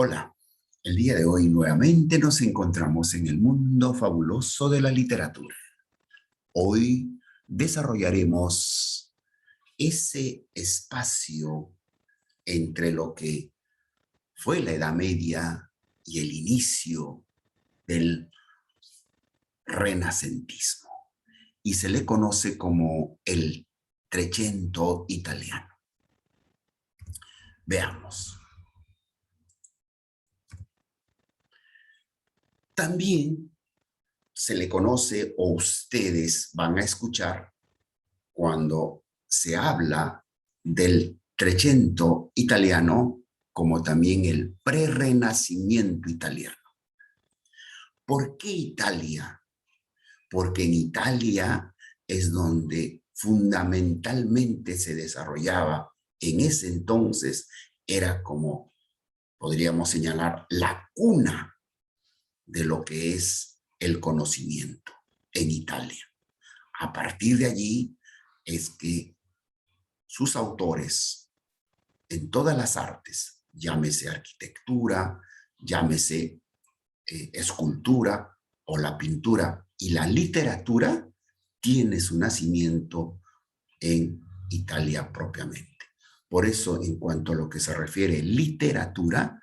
Hola, el día de hoy nuevamente nos encontramos en el mundo fabuloso de la literatura. Hoy desarrollaremos ese espacio entre lo que fue la Edad Media y el inicio del renacentismo, y se le conoce como el Trecento italiano. Veamos. También se le conoce, o ustedes van a escuchar, cuando se habla del Trecento italiano, como también el prerrenacimiento italiano. ¿Por qué Italia? Porque en Italia es donde fundamentalmente se desarrollaba, en ese entonces era como, podríamos señalar, la cuna de lo que es el conocimiento en Italia. A partir de allí es que sus autores en todas las artes, llámese arquitectura, llámese escultura o la pintura y la literatura, tiene su nacimiento en Italia propiamente. Por eso, en cuanto a lo que se refiere a literatura,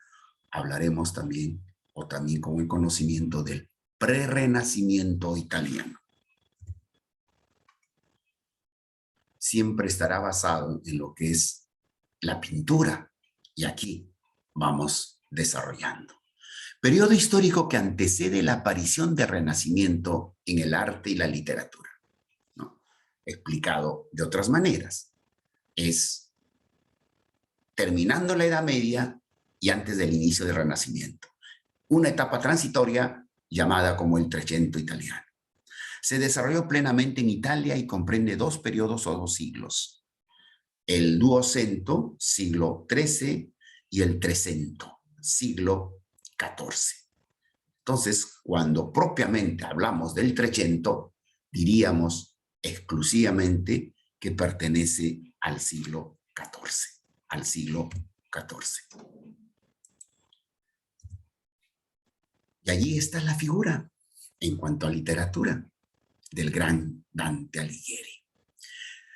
hablaremos también, o también con el conocimiento del prerrenacimiento italiano. Siempre estará basado en lo que es la pintura, y aquí vamos desarrollando. Periodo histórico que antecede la aparición del Renacimiento en el arte y la literatura, ¿no? Explicado de otras maneras, es terminando la Edad Media y antes del inicio del Renacimiento. Una etapa transitoria llamada como el Trecento italiano. Se desarrolló plenamente en Italia y comprende dos periodos o dos siglos. El Duecento, siglo XIII, y el Trecento, siglo XIV. Entonces, cuando propiamente hablamos del Trecento, diríamos exclusivamente que pertenece al siglo XIV, al siglo XIV. Y allí está la figura, en cuanto a literatura, del gran Dante Alighieri.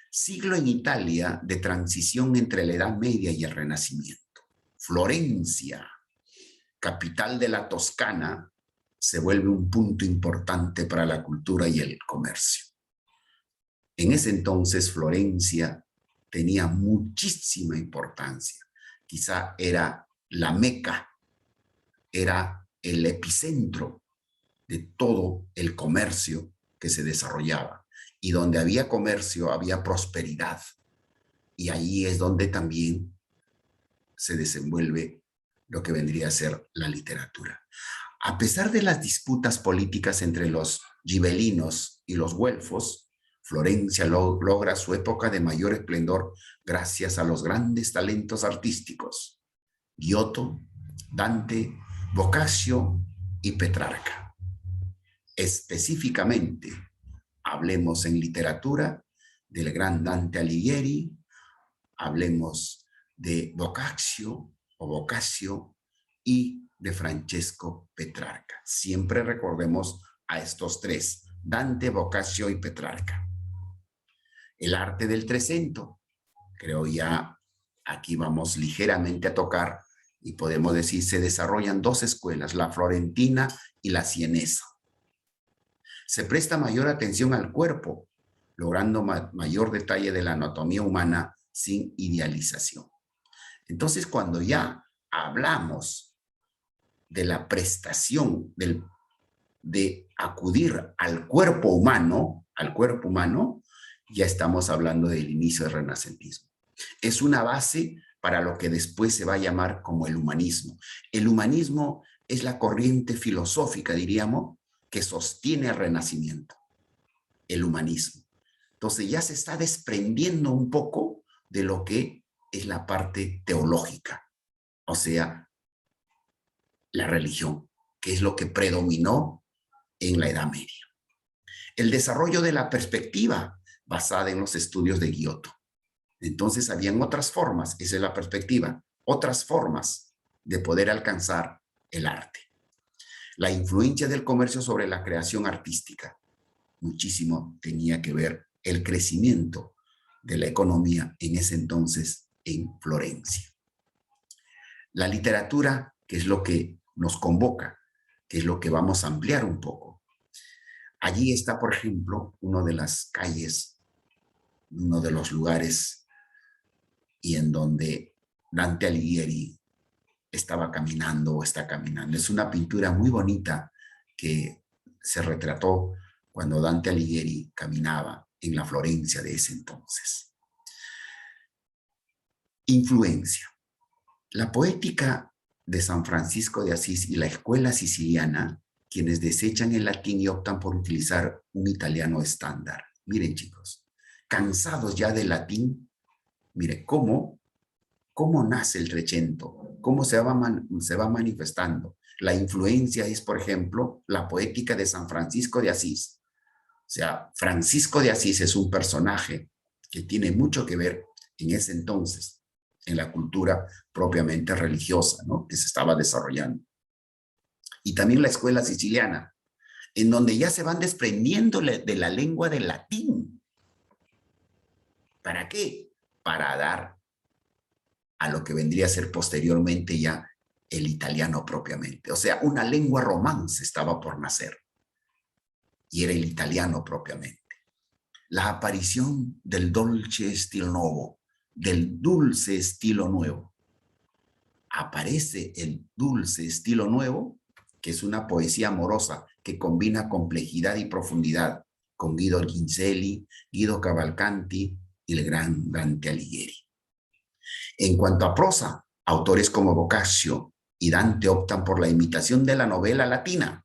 Siglo en Italia de transición entre la Edad Media y el Renacimiento. Florencia, capital de la Toscana, se vuelve un punto importante para la cultura y el comercio. En ese entonces, Florencia tenía muchísima importancia. Quizá era la Meca, era el epicentro de todo el comercio que se desarrollaba. Y donde había comercio, había prosperidad. Y ahí es donde también se desenvuelve lo que vendría a ser la literatura. A pesar de las disputas políticas entre los gibelinos y los güelfos, Florencia logra su época de mayor esplendor gracias a los grandes talentos artísticos: Giotto, Dante, Boccaccio y Petrarca. Específicamente, hablemos en literatura del gran Dante Alighieri, hablemos de Boccaccio y de Francesco Petrarca. Siempre recordemos a estos tres: Dante, Boccaccio y Petrarca. El arte del Trecento, creo ya aquí vamos ligeramente a tocar, y podemos decir se desarrollan dos escuelas, la florentina y la sienesa. Se presta mayor atención al cuerpo, logrando mayor detalle de la anatomía humana sin idealización. Entonces, cuando ya hablamos de la prestación de acudir al cuerpo humano, ya estamos hablando del inicio del renacentismo. Es una base para lo que después se va a llamar como el humanismo. El humanismo es la corriente filosófica, diríamos, que sostiene el Renacimiento, el humanismo. Entonces ya se está desprendiendo un poco de lo que es la parte teológica, o sea, la religión, que es lo que predominó en la Edad Media. El desarrollo de la perspectiva basada en los estudios de Giotto. Entonces habían otras formas, esa es la perspectiva, otras formas de poder alcanzar el arte. La influencia del comercio sobre la creación artística. Muchísimo tenía que ver el crecimiento de la economía en ese entonces en Florencia. La literatura, que es lo que nos convoca, que es lo que vamos a ampliar un poco. Allí está, por ejemplo, una de las calles, uno de los lugares y en donde Dante Alighieri estaba caminando o está caminando. Es una pintura muy bonita que se retrató cuando Dante Alighieri caminaba en la Florencia de ese entonces. Influencia. La poética de San Francisco de Asís y la escuela siciliana, quienes desechan el latín y optan por utilizar un italiano estándar. Miren, chicos, cansados ya del latín, miren cómo nace el Trecento, cómo se va manifestando. La influencia es, por ejemplo, la poética de San Francisco de Asís. O sea, Francisco de Asís es un personaje que tiene mucho que ver en ese entonces en la cultura propiamente religiosa, ¿no?, que se estaba desarrollando. Y también la escuela siciliana, en donde ya se van desprendiendo de la lengua del latín. ¿Para qué? Para dar a lo que vendría a ser posteriormente ya el italiano propiamente. O sea, una lengua romance estaba por nacer. Y era el italiano propiamente. La aparición del dolce stile nuovo, del dulce estilo nuevo. Aparece el dulce estilo nuevo, que es una poesía amorosa que combina complejidad y profundidad con Guido Ginzelli, Guido Cavalcanti y el gran Dante Alighieri. En cuanto a prosa, autores como Boccaccio y Dante optan por la imitación de la novela latina.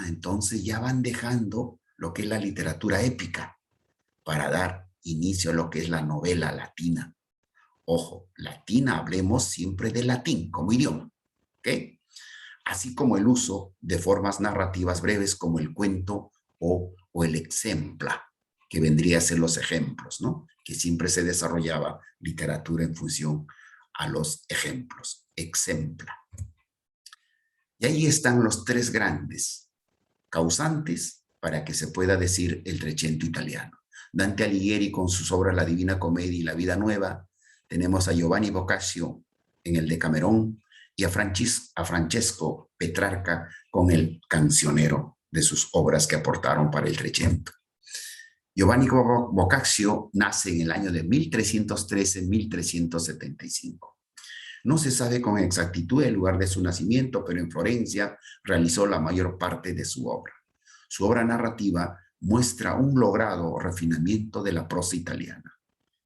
Entonces ya van dejando lo que es la literatura épica para dar inicio a lo que es la novela latina. Ojo, latina, hablemos siempre de latín como idioma, ¿ok? Así como el uso de formas narrativas breves como el cuento o el exempla, que vendría a ser los ejemplos, ¿no? Que siempre se desarrollaba literatura en función a los ejemplos, exempla. Y ahí están los tres grandes causantes para que se pueda decir el Trecento italiano. Dante Alighieri con sus obras La Divina Comedia y La Vida Nueva. Tenemos a Giovanni Boccaccio en el Decamerón y a Francesco Petrarca con el Cancionero de sus obras que aportaron para el Trecento. Giovanni Boccaccio nace en el año de 1313-1375. No se sabe con exactitud el lugar de su nacimiento, pero en Florencia realizó la mayor parte de su obra. Su obra narrativa muestra un logrado refinamiento de la prosa italiana.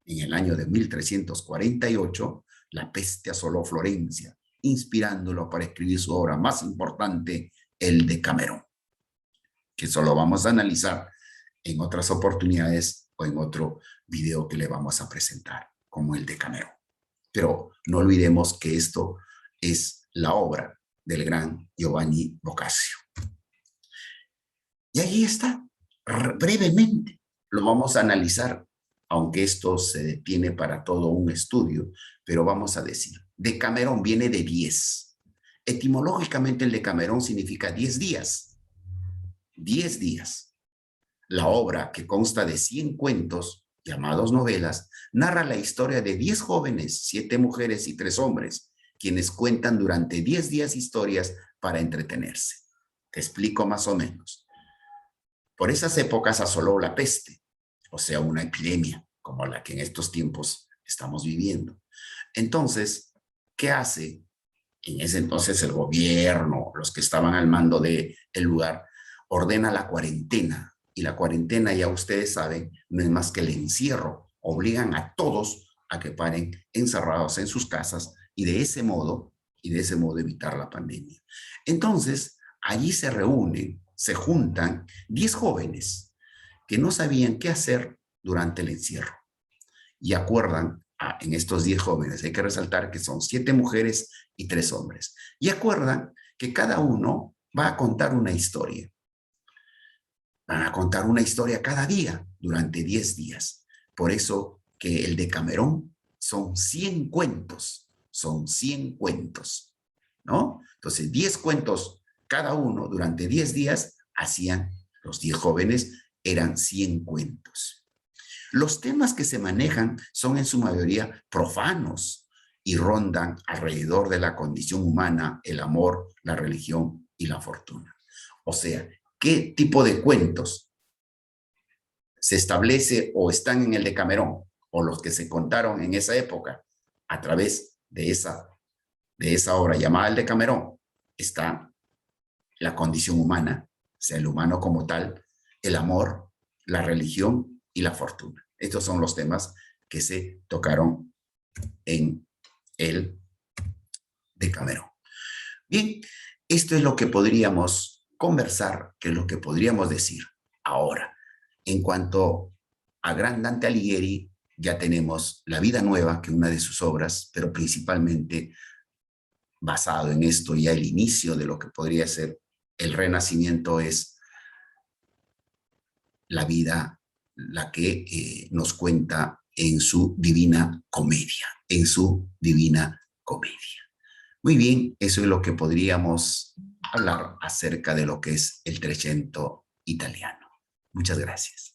En el año de 1348, la peste asoló Florencia, inspirándolo para escribir su obra más importante, el Decamerón, que eso lo vamos a analizar en otras oportunidades o en otro video que le vamos a presentar, como el Decamerón. Pero no olvidemos que esto es la obra del gran Giovanni Boccaccio. Y ahí está, brevemente, lo vamos a analizar, aunque esto se detiene para todo un estudio, pero vamos a decir, Decamerón viene de 10. Etimológicamente el Decamerón significa 10 días. 10 días. La obra, que consta de 100 cuentos, llamados novelas, narra la historia de 10 jóvenes, 7 mujeres y 3 hombres, quienes cuentan durante 10 días historias para entretenerse. Te explico más o menos. Por esas épocas asoló la peste, o sea, una epidemia, como la que en estos tiempos estamos viviendo. Entonces, ¿qué hace? En ese entonces el gobierno, los que estaban al mando del lugar, ordena la cuarentena. Y la cuarentena, ya ustedes saben, no es más que el encierro. Obligan a todos a que paren encerrados en sus casas y de ese modo evitar la pandemia. Entonces, allí se reúnen, se juntan 10 jóvenes que no sabían qué hacer durante el encierro. Y acuerdan, en estos 10 jóvenes, hay que resaltar que son 7 mujeres y 3 hombres. Y acuerdan que cada uno va a contar una historia. Van a contar una historia cada día durante 10 días. Por eso que el Decamerón son 100 cuentos, son 100 cuentos, ¿no? Entonces, 10 cuentos cada uno durante 10 días hacían, los 10 jóvenes, eran 100 cuentos. Los temas que se manejan son en su mayoría profanos y rondan alrededor de la condición humana, el amor, la religión y la fortuna. O sea, ¿qué tipo de cuentos se establece o están en el Decamerón o los que se contaron en esa época a través de esa obra llamada el Decamerón? Está la condición humana, o sea, el humano como tal, el amor, la religión y la fortuna. Estos son los temas que se tocaron en el Decamerón. Bien, esto es lo que podríamos conversar, que es lo que podríamos decir. Ahora, en cuanto a gran Dante Alighieri, ya tenemos La vida nueva, que es una de sus obras, pero principalmente basado en esto, ya el inicio de lo que podría ser el Renacimiento es la vida, la que nos cuenta en su Divina Comedia, en su Divina Comedia. Muy bien, eso es lo que podríamos hablar acerca de lo que es el Trecento italiano. Muchas gracias.